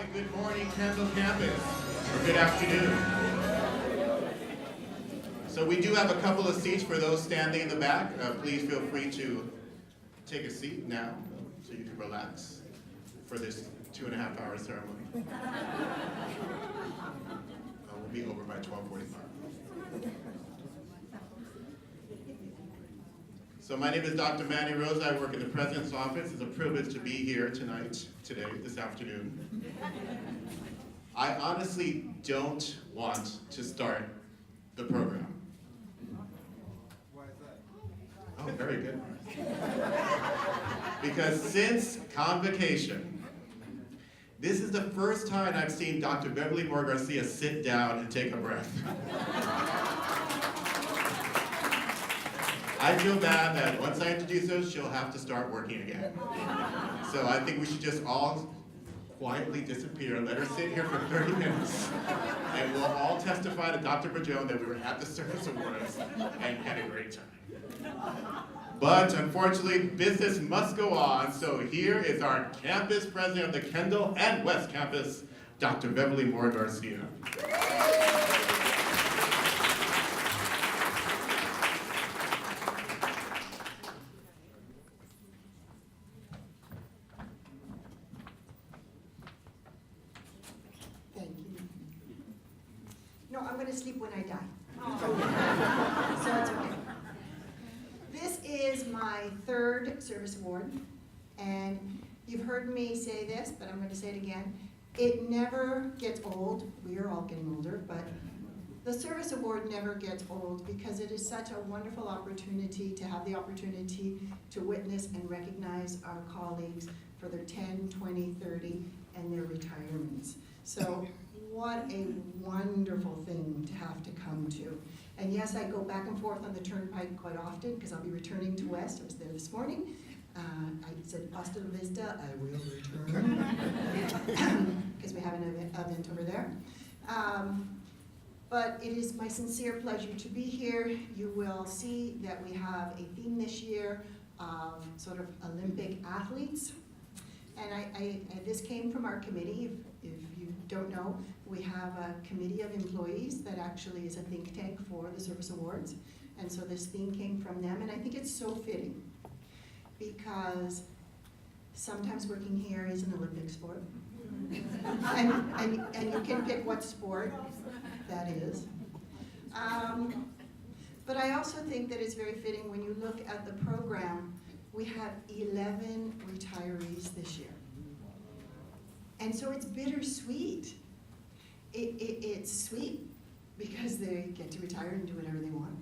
Hi, good morning, Kendall campus, or good afternoon. So we do have a couple of seats for those standing in the back. Please feel free to take a seat now so you can relax for this 2.5-hour ceremony. We'll be over by 12:45. So my name is Dr. Manny Rose. I work in the President's office. It's a privilege to be here tonight, this afternoon. I honestly don't want to start the program. Why is that? Oh, very good. Because since convocation, this is the first time I've seen Dr. Beverly Moore Garcia sit down and take a breath. I feel bad that once I introduce her, she'll have to start working again. So I think we should just all quietly disappear and let her sit here for 30 minutes. And we'll all testify to Dr. Bajone that we were at the Service Awards and had a great time. But unfortunately, business must go on. So here is our campus president of the Kendall and West Campus, Dr. Beverly Moore Garcia. No, I'm going to sleep when I die. So it's okay. This is my third service award, and you've heard me say this, but I'm going to say it again. It never gets old. We are all getting older, but the service award never gets old because it is such a wonderful opportunity to have the opportunity to witness and recognize our colleagues for their 10, 20, 30, and their retirements. So what a wonderful thing to have to come to. And yes, I go back and forth on the turnpike quite often because I'll be returning to West. I was there this morning. I said, hasta la vista, I will return. Because we have an event over there. But it is my sincere pleasure to be here. You will see that we have a theme this year of sort of Olympic athletes. And this came from our committee. If you don't know, we have a committee of employees that actually is a think tank for the Service Awards. And so this theme came from them, and I think it's so fitting because sometimes working here is an Olympic sport. and you can pick what sport that is. But I also think that it's very fitting when you look at the program. We have 11 retirees this year. And so it's bittersweet. It's sweet because they get to retire and do whatever they want.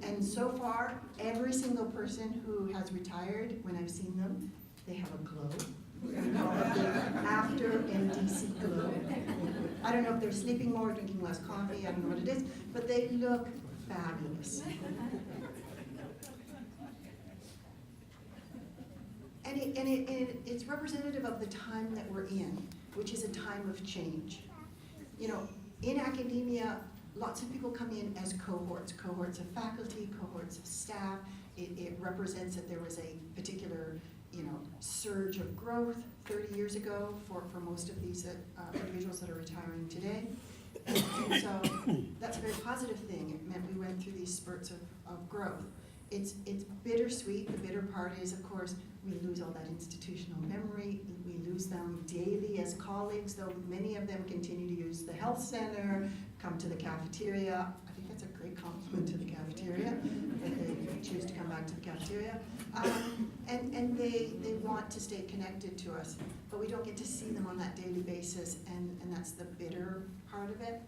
And so far, every single person who has retired, when I've seen them, they have a glow. We call it the after NDC glow. I don't know if they're sleeping more, drinking less coffee, I don't know what it is, but they look fabulous. And it's representative of the time that we're in, which is a time of change. You know, in academia, lots of people come in as cohorts of faculty, cohorts of staff. It represents that there was a particular, surge of growth 30 years ago for most of these individuals that are retiring today. And so that's a very positive thing. It meant we went through these spurts of growth. It's bittersweet. The bitter part is, of course, we lose all that institutional memory. We lose them daily as colleagues, though many of them continue to use the health center, come to the cafeteria. I think that's a great compliment to the cafeteria, that they choose to come back to the cafeteria. And they want to stay connected to us, but we don't get to see them on that daily basis, and that's the bitter part of it.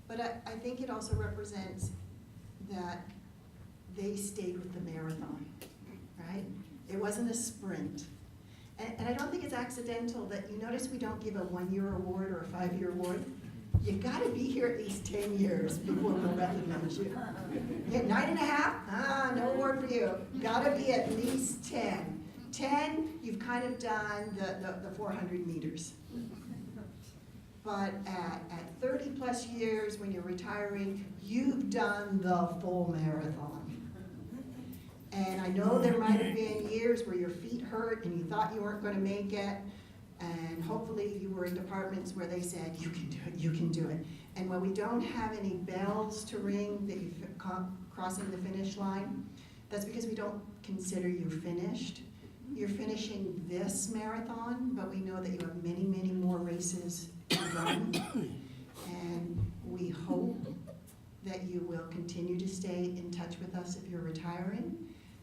But I think it also represents that they stayed with the marathon, right? It wasn't a sprint. And I don't think it's accidental that you notice we don't give a 1-year award or a 5-year award. You gotta be here at least 10 years before we'll recognize you. Yeah, 9.5? No award for you. Gotta be at least 10. 10, you've kind of done the 400 meters. But at 30 plus years, when you're retiring, you've done the full marathon. And I know there might have been years where your feet hurt and you thought you weren't going to make it, And hopefully you were in departments where they said, you can do it, you can do it. And when we don't have any bells to ring that you're crossing the finish line, that's because we don't consider you finished. You're finishing this marathon, but we know that you have many, many more races to run. And we hope that you will continue to stay in touch with us if you're retiring.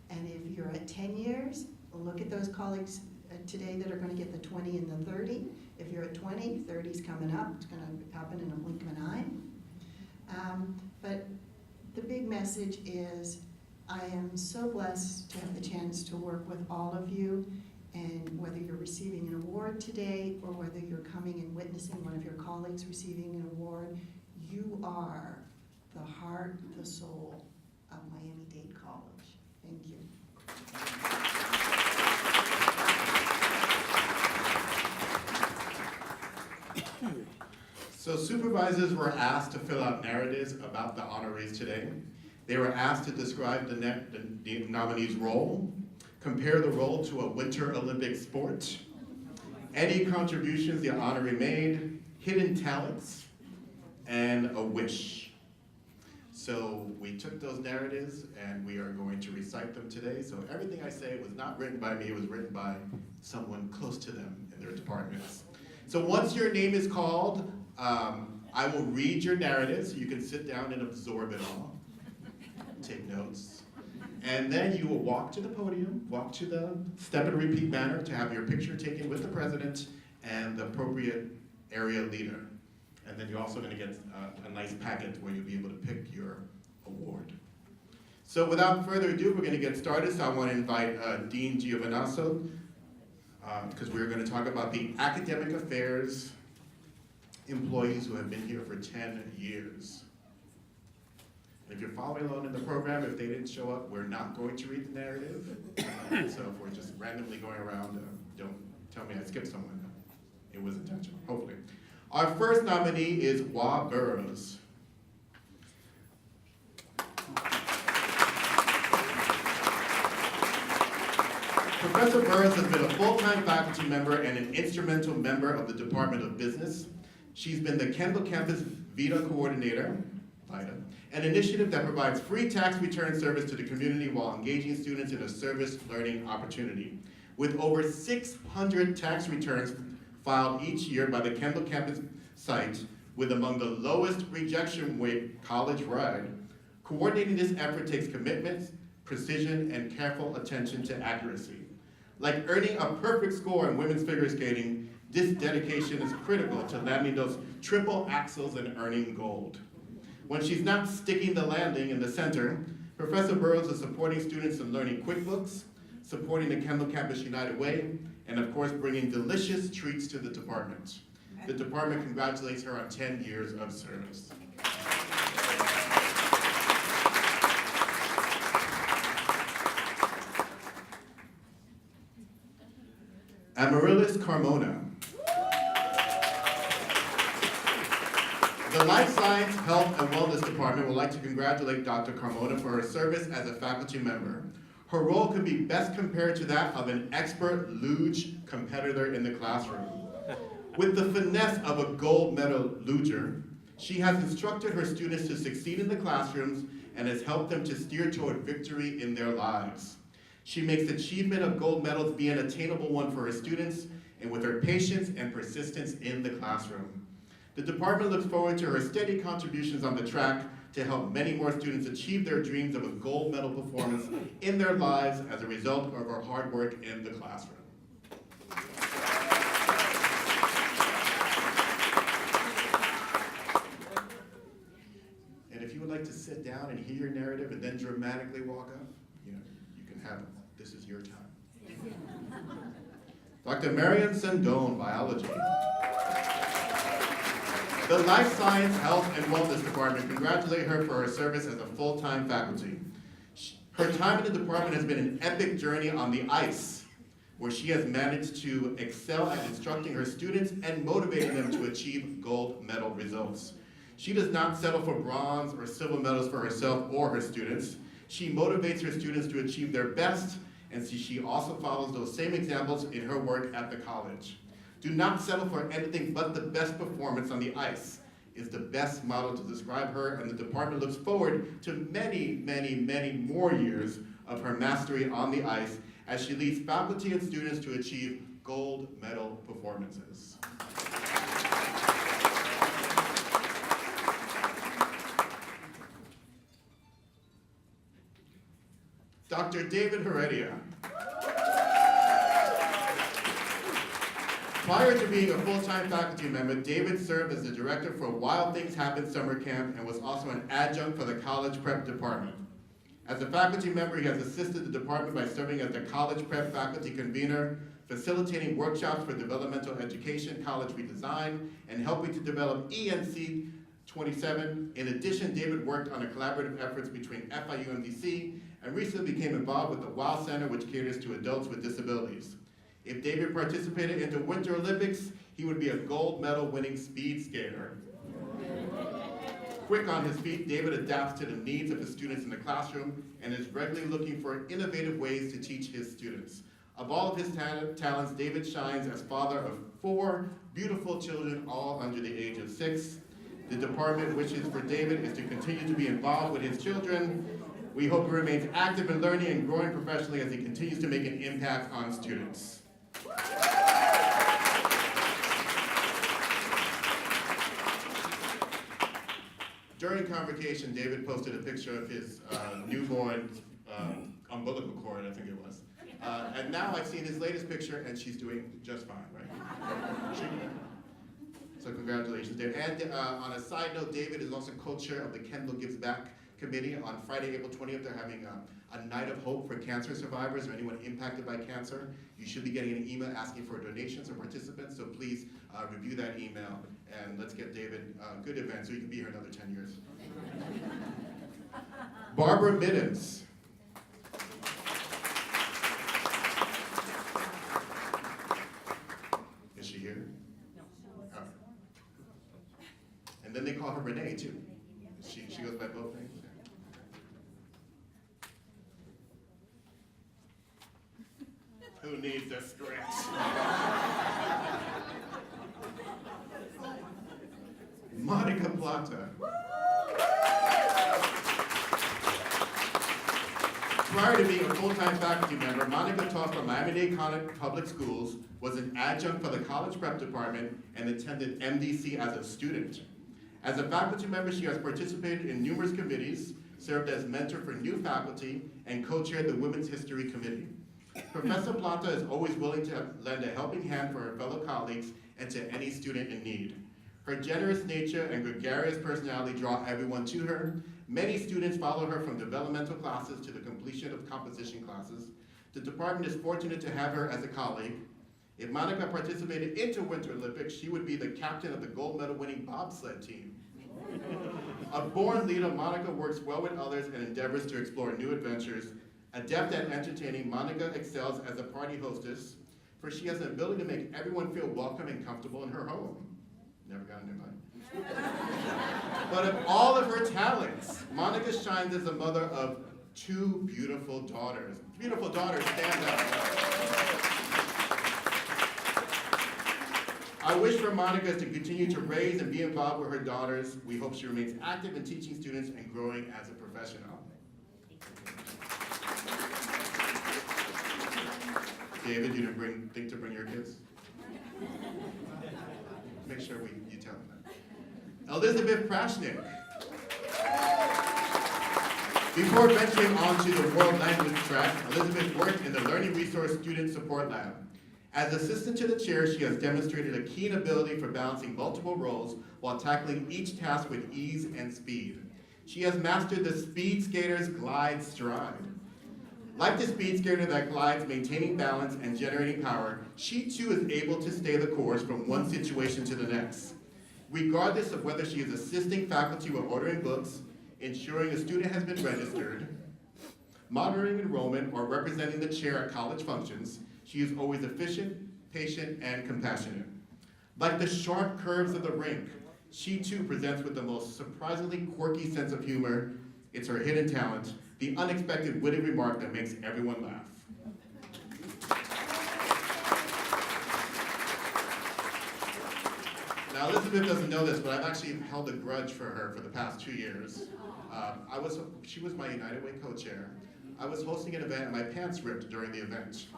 And if you're at 10 years, look at those colleagues today that are going to get the 20 and the 30. If you're at 20, 30's coming up. It's going to happen in a blink of an eye. But the big message is I am so blessed to have the chance to work with all of you, and whether you're receiving an award today or whether you're coming and witnessing one of your colleagues receiving an award, you are the heart, the soul of Miami-Dade College. Thank you. So supervisors were asked to fill out narratives about the honorees today. They were asked to describe the nominee's role, compare the role to a Winter Olympic sport, any contributions the honoree made, hidden talents, and a wish. So we took those narratives and we are going to recite them today. So everything I say was not written by me, it was written by someone close to them in their departments. So once your name is called, I will read your narrative so you can sit down and absorb it all, take notes. And then you will walk to the podium, walk to the step and repeat manner to have your picture taken with the president and the appropriate area leader. And then you're also going to get a nice packet where you'll be able to pick your award. So without further ado, we're going to get started. So I want to invite Dean Giovanasso, because we're going to talk about the academic affairs employees who have been here for 10 years. If you're following along in the program, if they didn't show up, we're not going to read the narrative. So if we're just randomly going around, don't tell me I skipped someone. It was intentional, hopefully. Our first nominee is Wa Burrows. Professor Burrows has been a full-time faculty member and an instrumental member of the Department of Business. She's been the Kendall Campus VITA Coordinator, VITA, an initiative that provides free tax return service to the community while engaging students in a service learning opportunity. With over 600 tax returns filed each year by the Kendall Campus site, with among the lowest rejection rate college-wide, coordinating this effort takes commitment, precision, and careful attention to accuracy. Like earning a perfect score in women's figure skating, this dedication is critical to landing those triple axels and earning gold. When she's not sticking the landing in the center, Professor Burrows is supporting students in learning QuickBooks, supporting the Kendall Campus United Way, and of course bringing delicious treats to the department. The department congratulates her on 10 years of service. Amaryllis Carmona. The Life Science, Health, and Wellness Department would like to congratulate Dr. Carmona for her service as a faculty member. Her role could be best compared to that of an expert luge competitor in the classroom. With the finesse of a gold medal luger, she has instructed her students to succeed in the classrooms and has helped them to steer toward victory in their lives. She makes achievement of gold medals be an attainable one for her students, and with her patience and persistence in the classroom. The department looks forward to her steady contributions on the track to help many more students achieve their dreams of a gold medal performance in their lives as a result of her hard work in the classroom. And if you would like to sit down and hear your narrative and then dramatically walk up, you can have it. This is your time. Dr. Marian Sendon, biology. The Life Science, Health, and Wellness Department congratulate her for her service as a full-time faculty. Her time in the department has been an epic journey on the ice, where she has managed to excel at instructing her students and motivating them to achieve gold medal results. She does not settle for bronze or silver medals for herself or her students. She motivates her students to achieve their best, and she also follows those same examples in her work at the college. Do not settle for anything but the best performance on the ice is the best model to describe her, and the department looks forward to many, many, many more years of her mastery on the ice as she leads faculty and students to achieve gold medal performances. Dr. David Heredia. Prior to being a full-time faculty member, David served as the director for Wild Things Happen Summer Camp and was also an adjunct for the college prep department. As a faculty member, he has assisted the department by serving as the college prep faculty convener, facilitating workshops for developmental education, college redesign, and helping to develop ENC 27. In addition, David worked on a collaborative efforts between FIU and MDC and recently became involved with the WOW Center, which caters to adults with disabilities. If David participated in the Winter Olympics, he would be a gold medal winning speed skater. Quick on his feet, David adapts to the needs of his students in the classroom and is regularly looking for innovative ways to teach his students. Of all of his talents, David shines as father of 4 beautiful children, all under the age of 6. The department wishes for David is to continue to be involved with his children. We hope he remains active in learning and growing professionally as he continues to make an impact on students. During convocation, David posted a picture of his newborn umbilical cord, I think it was. And now I've seen his latest picture, and she's doing just fine, right? So congratulations, David. And on a side note, David is also co-chair of the Kendall Gives Back Committee. On Friday, April 20th, they're having a night of hope for cancer survivors or anyone impacted by cancer. You should be getting an email asking for donations or participants, so please review that email, and let's get David a good event so he can be here another 10 years. Barbara Middens. Is she here? No. Oh. And then they call her Renee, too. She goes by both names. Who needs a script? Monica Plata. Prior to being a full-time faculty member, Monica taught for Miami-Dade Public Schools, was an adjunct for the college prep department, and attended MDC as a student. As a faculty member, she has participated in numerous committees, served as mentor for new faculty, and co-chaired the Women's History Committee. Professor Plata is always willing to lend a helping hand for her fellow colleagues and to any student in need. Her generous nature and gregarious personality draw everyone to her. Many students follow her from developmental classes to the completion of composition classes. The department is fortunate to have her as a colleague. If Monica participated into Winter Olympics, she would be the captain of the gold medal winning bobsled team. A born leader, Monica works well with others and endeavors to explore new adventures. Adept at entertaining, Monica excels as a party hostess, for she has an ability to make everyone feel welcome and comfortable in her home. Never got an invite. But of all of her talents, Monica shines as a mother of 2 beautiful daughters. Beautiful daughters, stand up. I wish for Monica to continue to raise and be involved with her daughters. We hope she remains active in teaching students and growing as a professional. David, you didn't think to bring your kids? Make sure you tell them that. Elizabeth Prashnik. Before venturing onto the world language track, Elizabeth worked in the Learning Resource Student Support Lab. As assistant to the chair, she has demonstrated a keen ability for balancing multiple roles while tackling each task with ease and speed. She has mastered the speed skater's glide stride. Like the speed skater that glides, maintaining balance and generating power, she too is able to stay the course from one situation to the next. Regardless of whether she is assisting faculty with ordering books, ensuring a student has been registered, monitoring enrollment, or representing the chair at college functions, she is always efficient, patient, and compassionate. Like the sharp curves of the rink, she too presents with the most surprisingly quirky sense of humor. It's her hidden talent, the unexpected witty remark that makes everyone laugh. Now, Elizabeth doesn't know this, but I've actually held a grudge for her for the past 2 years. She was my United Way co-chair. I was hosting an event and my pants ripped during the event.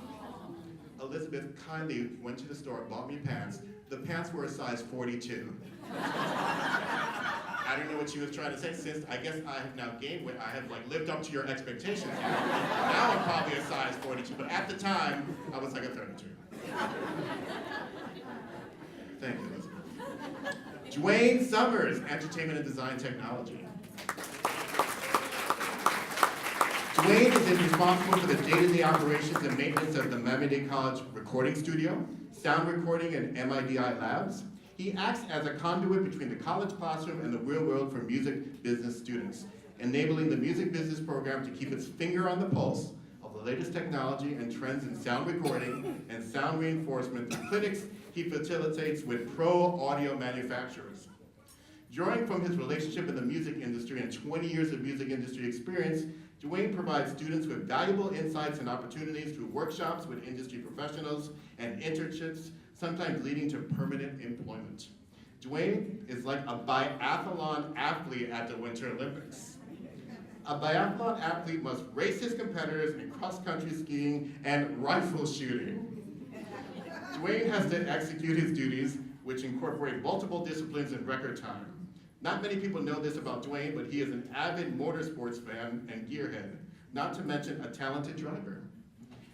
Elizabeth kindly went to the store, bought me pants. The pants were a size 42. I don't know what she was trying to say, since I guess I have now gained weight. I have lived up to your expectations. Now I'm probably a size 42, but at the time, I was like a 32. Thank you, Elizabeth. Duane Summers, Entertainment and Design Technology. Duane is responsible for the day-to-day operations and maintenance of the Miami-Dade College Recording Studio, sound recording, and MIDI labs. He acts as a conduit between the college classroom and the real world for music business students, enabling the music business program to keep its finger on the pulse of the latest technology and trends in sound recording and sound reinforcement through clinics he facilitates with pro audio manufacturers. Drawing from his relationship in the music industry and 20 years of music industry experience, Duane provides students with valuable insights and opportunities through workshops with industry professionals and internships, sometimes leading to permanent employment. Duane is like a biathlon athlete at the Winter Olympics. A biathlon athlete must race his competitors in cross-country skiing and rifle shooting. Duane has to execute his duties, which incorporate multiple disciplines in record time. Not many people know this about Duane, but he is an avid motorsports fan and gearhead, not to mention a talented driver.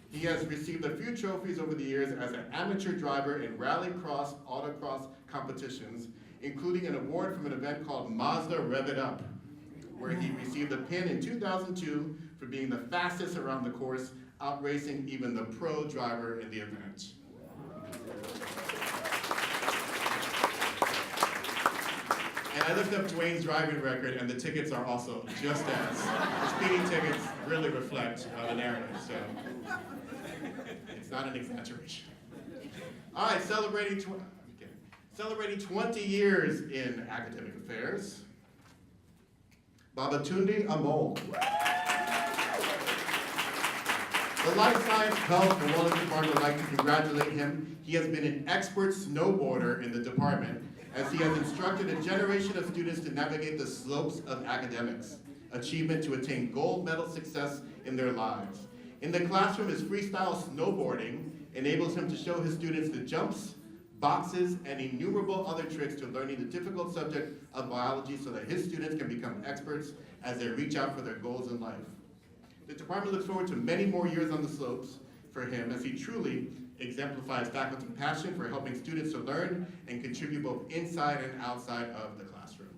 He has received a few trophies over the years as an amateur driver in rallycross, autocross competitions, including an award from an event called Mazda Rev It Up, where he received a pin in 2002 for being the fastest around the course, outracing even the pro driver in the event. And I looked up Duane's driving record, and the tickets are also just as. The speeding tickets really reflect the narrative, so it's not an exaggeration. All right, celebrating 20 years in academic affairs, Babatunde Amol. The Life Science, Health, and Wellness Department would like to congratulate him. He has been an expert snowboarder in the department, as he has instructed a generation of students to navigate the slopes of academics, achievement to attain gold medal success in their lives. In the classroom, his freestyle snowboarding enables him to show his students the jumps, boxes, and innumerable other tricks to learning the difficult subject of biology so that his students can become experts as they reach out for their goals in life. The department looks forward to many more years on the slopes for him, as he truly exemplifies faculty passion for helping students to learn and contribute both inside and outside of the classroom.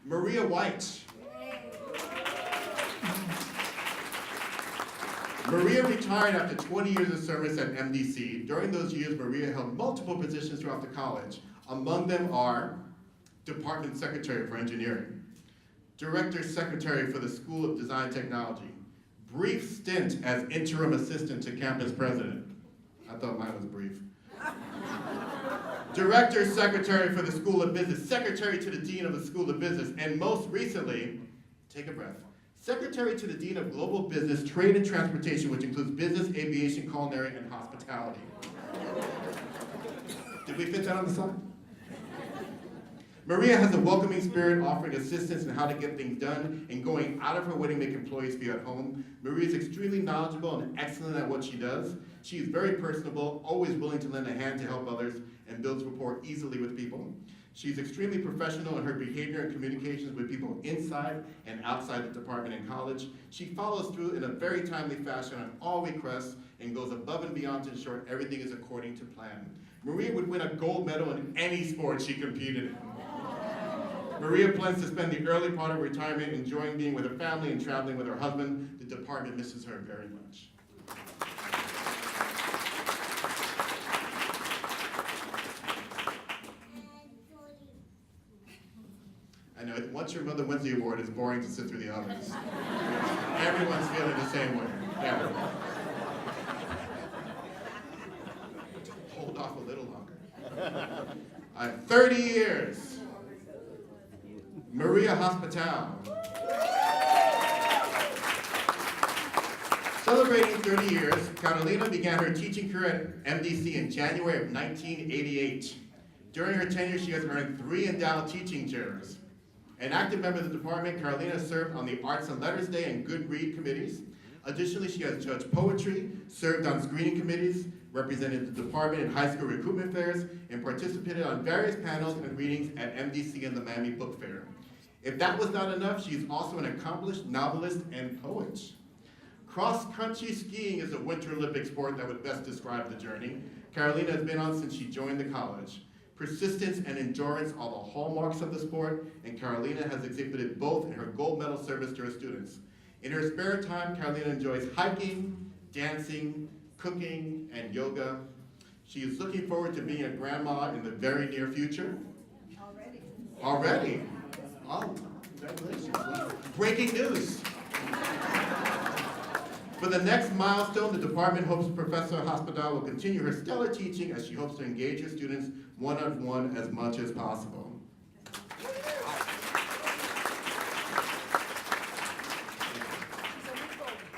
Maria White. Maria retired after 20 years of service at MDC. During those years, Maria held multiple positions throughout the college. Among them are Department Secretary for Engineering, Director Secretary for the School of Design Technology, brief stint as interim assistant to campus president. I thought mine was brief. Director Secretary for the School of Business, Secretary to the Dean of the School of Business, and most recently, take a breath, Secretary to the Dean of Global Business, Trade and Transportation, which includes business, aviation, culinary, and hospitality. Did we fit that on the slide? Maria has a welcoming spirit, offering assistance in how to get things done and going out of her way to make employees feel at home. Maria is extremely knowledgeable and excellent at what she does. She is very personable, always willing to lend a hand to help others, and builds rapport easily with people. She's extremely professional in her behavior and communications with people inside and outside the department and college. She follows through in a very timely fashion on all requests and goes above and beyond to ensure everything is according to plan. Maria would win a gold medal in any sport she competed in. Maria plans to spend the early part of retirement enjoying being with her family and traveling with her husband. The department misses her very much. I know, once your mother wins the award, it's boring to sit through the others. Everyone's feeling the same way. Everyone. Hold off a little longer. 30 years. Maria Hospital. Celebrating 30 years, Carolina began her teaching career at MDC in January of 1988. During her tenure, she has earned 3 endowed teaching chairs. An active member of the department, Carolina served on the Arts and Letters Day and Good Read committees. Additionally, she has judged poetry, served on screening committees, represented the department in high school recruitment fairs, and participated on various panels and readings at MDC and the Miami Book Fair. If that was not enough, she is also an accomplished novelist and poet. Cross-country skiing is a Winter Olympic sport that would best describe the journey Carolina has been on since she joined the college. Persistence and endurance are the hallmarks of the sport, and Carolina has exhibited both in her gold medal service to her students. In her spare time, Carolina enjoys hiking, dancing, cooking, and yoga. She is looking forward to being a grandma in the very near future. Already? Oh, congratulations. Breaking news. For the next milestone, the department hopes Professor Hospodar will continue her stellar teaching as she hopes to engage her students one-on-one as much as possible.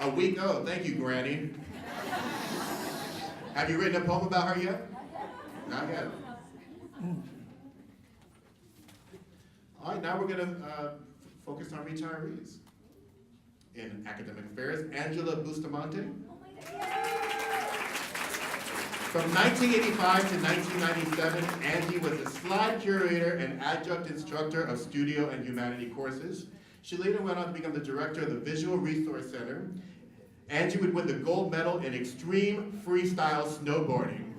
A week, oh, thank you, Granny. Have you written a poem about her yet? Not yet. All right, now we're gonna focus on retirees. In academic affairs, Angela Bustamante. From 1985 to 1997, Angie was a slide curator and adjunct instructor of studio and humanity courses. She later went on to become the director of the Visual Resource Center. Angie would win the gold medal in extreme freestyle snowboarding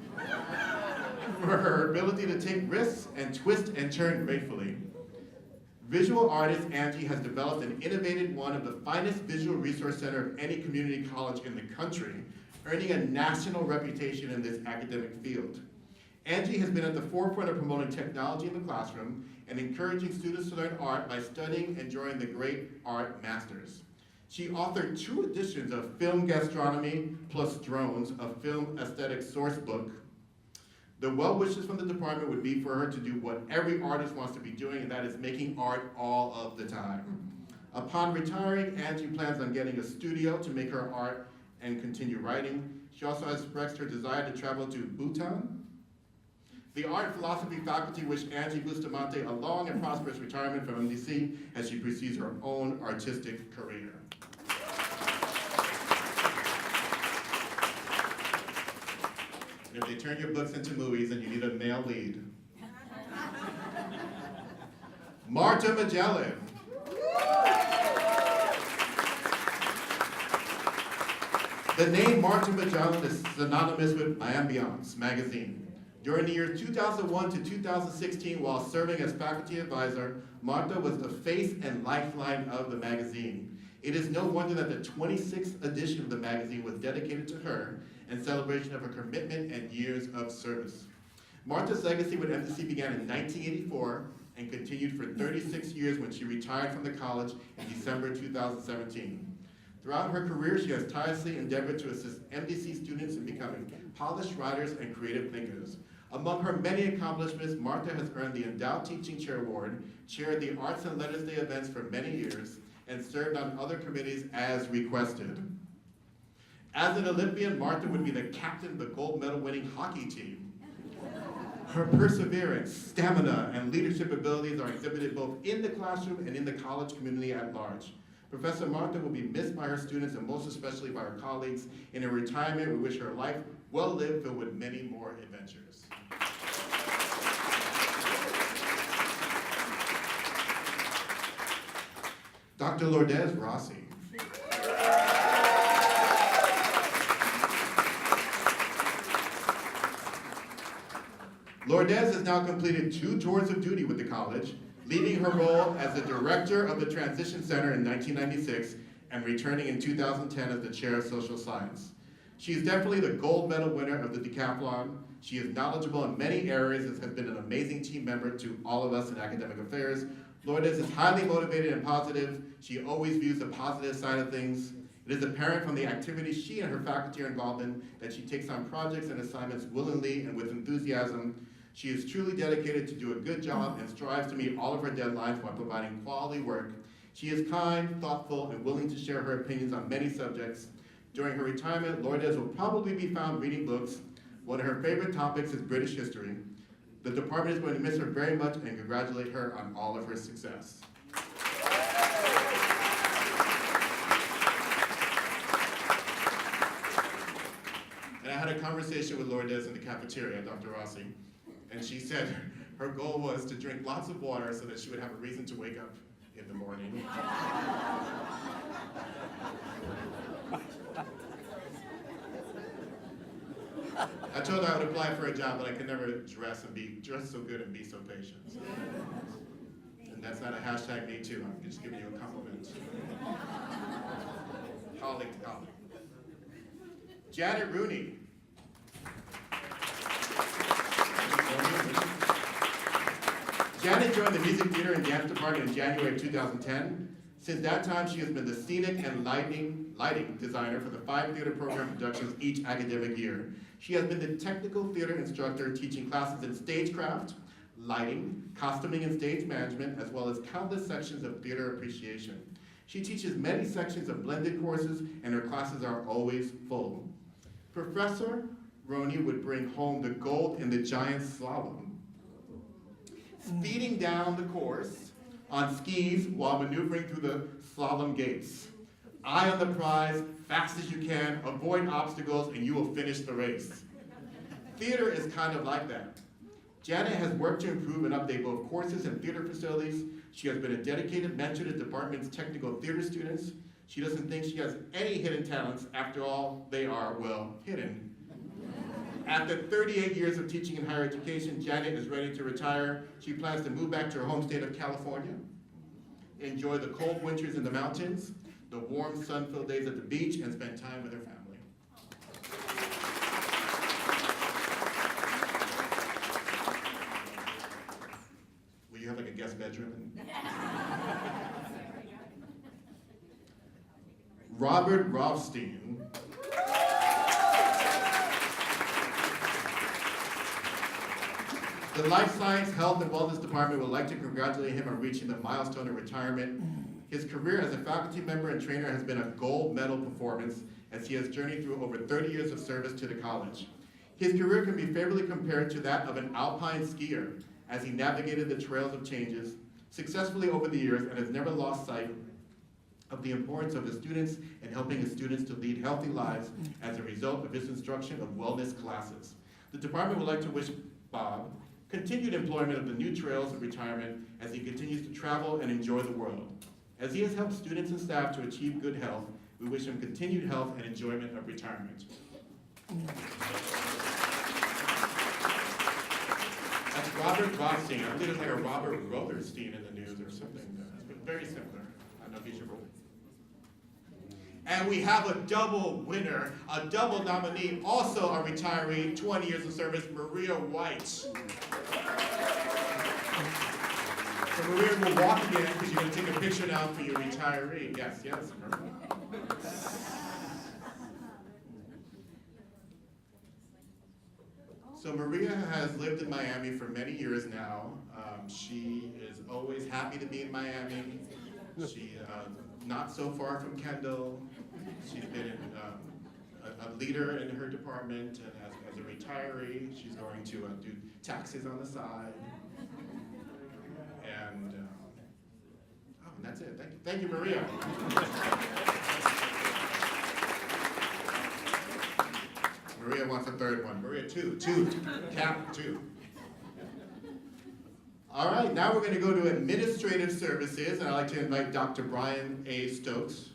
for her ability to take risks and twist and turn gracefully. Visual artist Angie has developed and innovated one of the finest visual resource center of any community college in the country, earning a national reputation in this academic field. Angie has been at the forefront of promoting technology in the classroom and encouraging students to learn art by studying and drawing the great art masters. She authored 2 editions of Film Gastronomy plus Drones, a film aesthetic source book. The well wishes from the department would be for her to do what every artist wants to be doing, and that is making art all of the time. Upon retiring, Angie plans on getting a studio to make her art and continue writing. She also has expressed her desire to travel to Bhutan. The art and philosophy faculty wish Angie Bustamante a long and prosperous retirement from MDC as she pursues her own artistic career. And if they turn your books into movies and you need a male lead. Marta Magellan. The name Marta Magellan is synonymous with My Ambiance magazine. During the years 2001 to 2016, while serving as faculty advisor, Marta was the face and lifeline of the magazine. It is no wonder that the 26th edition of the magazine was dedicated to her in celebration of her commitment and years of service. Marta's legacy with MDC began in 1984 and continued for 36 years when she retired from the college in December 2017. Throughout her career, she has tirelessly endeavored to assist MDC students in becoming polished writers and creative thinkers. Among her many accomplishments, Marta has earned the Endowed Teaching Chair Award, chaired the Arts and Letters Day events for many years, and served on other committees as requested. As an Olympian, Marta would be the captain of the gold medal winning hockey team. Her perseverance, stamina, and leadership abilities are exhibited both in the classroom and in the college community at large. Professor Marta will be missed by her students and most especially by her colleagues. In her retirement, we wish her a life well lived filled with many more adventures. Dr. Lourdes Rossi. Lourdes has now completed 2 tours of duty with the college, leaving her role as the director of the Transition Center in 1996 and returning in 2010 as the chair of social science. She is definitely the gold medal winner of the decathlon. She is knowledgeable in many areas and has been an amazing team member to all of us in academic affairs. Lourdes is highly motivated and positive. She always views the positive side of things. It is apparent from the activities she and her faculty are involved in that she takes on projects and assignments willingly and with enthusiasm. She is truly dedicated to do a good job and strives to meet all of her deadlines while providing quality work. She is kind, thoughtful, and willing to share her opinions on many subjects. During her retirement, Lourdes will probably be found reading books. One of her favorite topics is British history. The department is going to miss her very much and congratulate her on all of her success. And I had a conversation with Lourdes in the cafeteria, Dr. Rossi, and she said her goal was to drink lots of water so that she would have a reason to wake up in the morning. I told her I would apply for a job, but I could never dress so good and be so patient. And that's not a hashtag me too, I'm just giving you a compliment. Colleague to colleague. Janet Rooney. Janet joined the music theater and dance department in January of 2010. Since that time, she has been the scenic and lighting designer for the 5 theater program productions each academic year. She has been the technical theater instructor teaching classes in stagecraft, lighting, costuming and stage management, as well as countless sections of theater appreciation. She teaches many sections of blended courses, and her classes are always full. Professor Roney would bring home the gold in the giant slalom, speeding down the course on skis while maneuvering through the slalom gates. Eye on the prize, fast as you can, avoid obstacles, and you will finish the race. Theater is kind of like that. Janet has worked to improve and update both courses and theater facilities. She has been a dedicated mentor to the department's technical theater students. She doesn't think she has any hidden talents. After all, they are, well, hidden. After 38 years of teaching in higher education, Janet is ready to retire. She plans to move back to her home state of California, enjoy the cold winters in the mountains, the warm sun-filled days at the beach, and spend time with her family. Will you have like a guest bedroom? Robert Rothstein. The Life Science, Health, and Wellness Department would like to congratulate him on reaching the milestone of retirement. His career as a faculty member and trainer has been a gold medal performance as he has journeyed through over 30 years of service to the college. His career can be favorably compared to that of an alpine skier as he navigated the trails of changes successfully over the years and has never lost sight of the importance of his students and helping his students to lead healthy lives as a result of his instruction of wellness classes. The department would like to wish Bob continued employment of the new trails of retirement as he continues to travel and enjoy the world. As he has helped students and staff to achieve good health, we wish him continued health and enjoyment of retirement. That's Robert Rothstein. I believe there's like a Robert Rothstein in the news or something. Very similar. I don't know if he's your role. And we have a double winner, a double nominee, also a retiree, 20 years of service, Maria White. So Maria will walk again because you're going to take a picture now for your retiree. Yes, yes. So Maria has lived in Miami for many years now. She is always happy to be in Miami. She not so far from Kendall. She's been a leader in her department, and as a retiree, she's going to do taxes on the side. And that's it. Thank you, Maria. Maria wants a third one. Maria, two, cap 2. All right, now we're going to go to administrative services, and I'd like to invite Dr. Brian A. Stokes.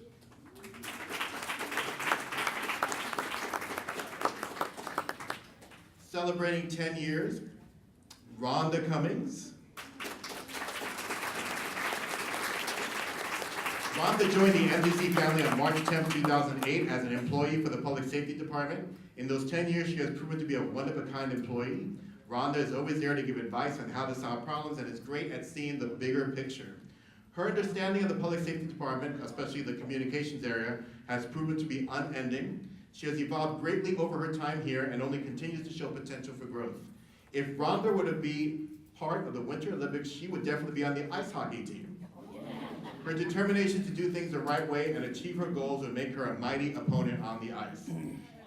Celebrating 10 years, Rhonda Cummings. Rhonda joined the MDC family on March 10, 2008 as an employee for the Public Safety Department. In those 10 years, she has proven to be a one-of-a-kind employee. Rhonda is always there to give advice on how to solve problems and is great at seeing the bigger picture. Her understanding of the Public Safety Department, especially the communications area, has proven to be unending. She has evolved greatly over her time here and only continues to show potential for growth. If Rhonda were to be part of the Winter Olympics, she would definitely be on the ice hockey team. Her determination to do things the right way and achieve her goals would make her a mighty opponent on the ice.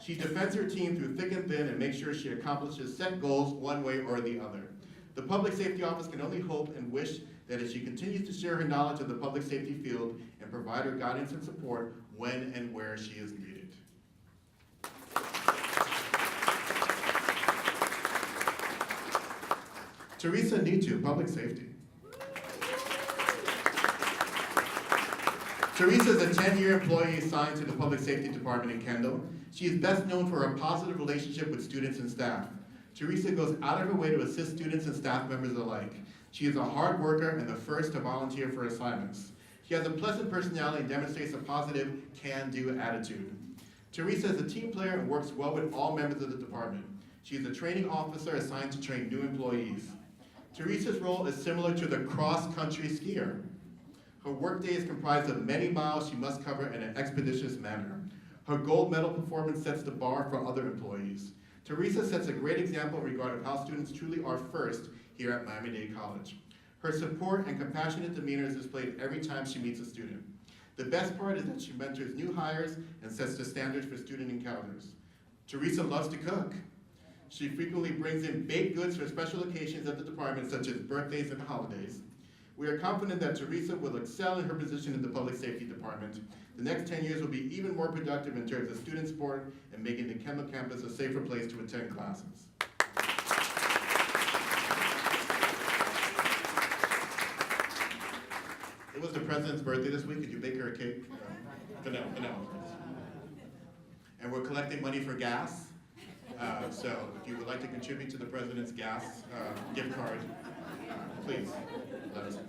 She defends her team through thick and thin and makes sure she accomplishes set goals one way or the other. The Public Safety Office can only hope and wish that as she continues to share her knowledge of the public safety field and provide her guidance and support when and where she is needed. Teresa Nitu, Public Safety. Teresa is a 10-year employee assigned to the Public Safety Department in Kendall. She is best known for her positive relationship with students and staff. Teresa goes out of her way to assist students and staff members alike. She is a hard worker and the first to volunteer for assignments. She has a pleasant personality and demonstrates a positive can-do attitude. Teresa is a team player and works well with all members of the department. She is a training officer assigned to train new employees. Teresa's role is similar to the cross-country skier. Her workday is comprised of many miles she must cover in an expeditious manner. Her gold medal performance sets the bar for other employees. Teresa sets a great example in regard of how students truly are first here at Miami-Dade College. Her support and compassionate demeanor is displayed every time she meets a student. The best part is that she mentors new hires and sets the standards for student encounters. Teresa loves to cook. She frequently brings in baked goods for special occasions at the department, such as birthdays and holidays. We are confident that Teresa will excel in her position in the Public Safety Department. The next 10 years will be even more productive in terms of student support and making the Kendall campus a safer place to attend classes. It was the president's birthday this week. Could you bake her a cake? Vanilla. And we're collecting money for gas. So if you would like to contribute to the president's gas gift card, please let us know.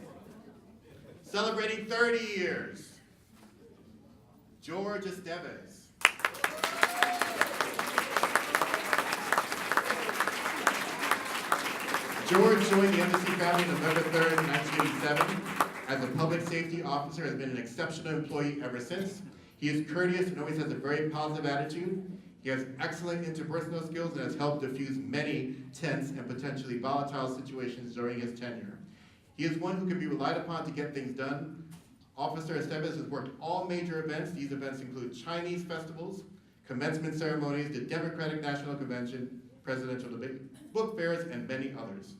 Celebrating 30 years, George Sevice. George joined the Embassy family November 3rd, 1987. As a public safety officer, has been an exceptional employee ever since. He is courteous and always has a very positive attitude. He has excellent interpersonal skills and has helped diffuse many tense and potentially volatile situations during his tenure. He is one who can be relied upon to get things done. Officer Sevice has worked all major events. These events include Chinese festivals, commencement ceremonies, the Democratic National Convention, presidential debate, book fairs, and many others.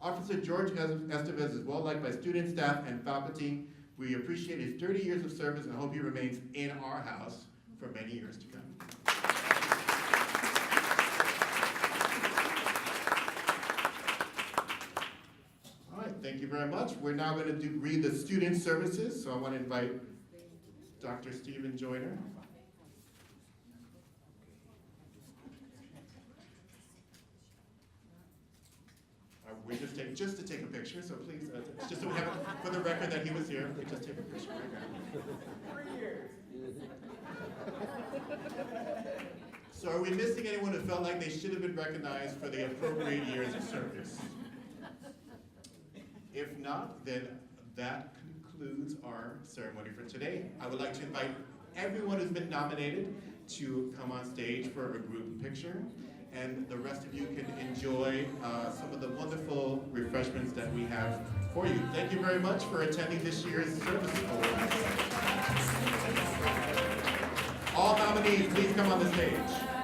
Officer George Estevez is well liked by students, staff, and faculty. We appreciate his 30 years of service and hope he remains in our house for many years to come. All right, thank you very much. We're now going to read the student services, so I want to invite Dr. Stephen Joyner. We just to take a picture, so please, just so we have it for the record that he was here, just take a picture right now. 3 years. So are we missing anyone who felt like they should have been recognized for the appropriate years of service? If not, then that concludes our ceremony for today. I would like to invite everyone who's been nominated to come on stage for a group picture. And the rest of you can enjoy some of the wonderful refreshments that we have for you. Thank you very much for attending this year's Service Awards. All nominees, please come on the stage.